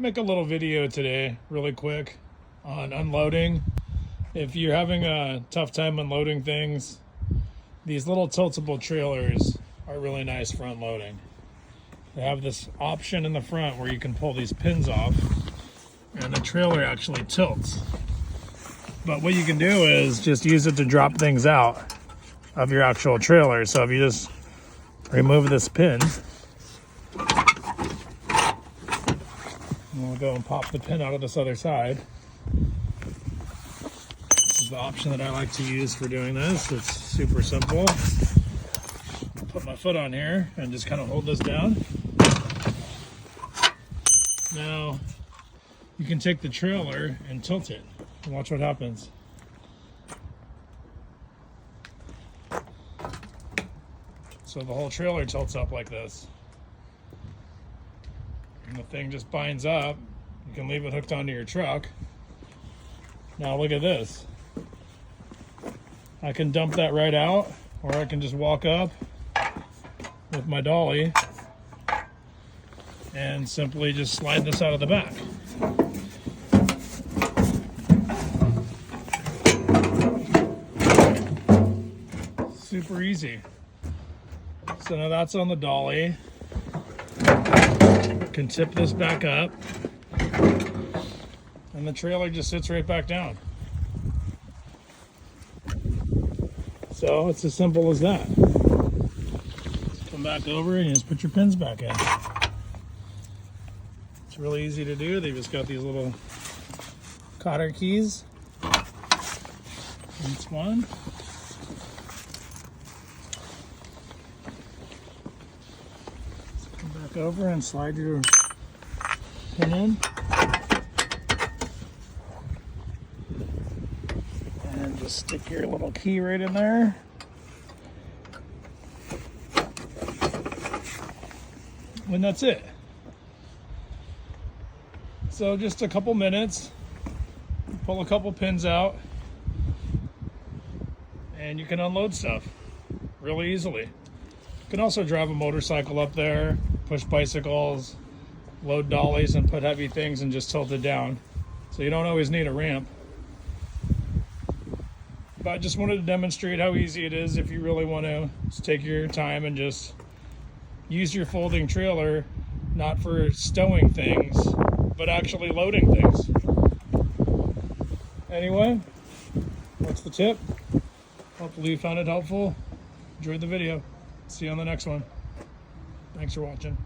make a little video today really quick on unloading. If you're having a tough time unloading things, these little tiltable trailers are really nice for unloading. They have this option in the front where you can pull these pins off and the trailer actually tilts. But what you can do is just use it to drop things out of your actual trailer. So if you just remove this pin, we'll go and pop the pin out of this other side. This is the option that I like to use for doing this. It's super simple. Put my foot on here and just kind of hold this down. Now you can take the trailer and tilt it and watch what happens. So the whole trailer tilts up like this. And the thing just binds up. You can leave it hooked onto your truck. Now look at this. I can dump that right out, or I can just walk up with my dolly and simply just slide this out of the back. Super easy. So now that's on the dolly. Can tip this back up and the trailer just sits right back down. So it's as simple as that. Just come back over and you just put your pins back in. It's really easy to do. They've just got these little cotter keys. Each one. Back over and slide your pin in, and just stick your little key right in there. And that's it. So just a couple minutes, pull a couple pins out, and you can unload stuff really easily. You can also drive a motorcycle up there, push bicycles, load dollies, and put heavy things and just tilt it down. So you don't always need a ramp. But I just wanted to demonstrate how easy it is if you really want to just take your time and just use your folding trailer, not for stowing things, but actually loading things. Anyway, that's the tip. Hopefully you found it helpful. Enjoyed the video. See you on the next one. Thanks for watching.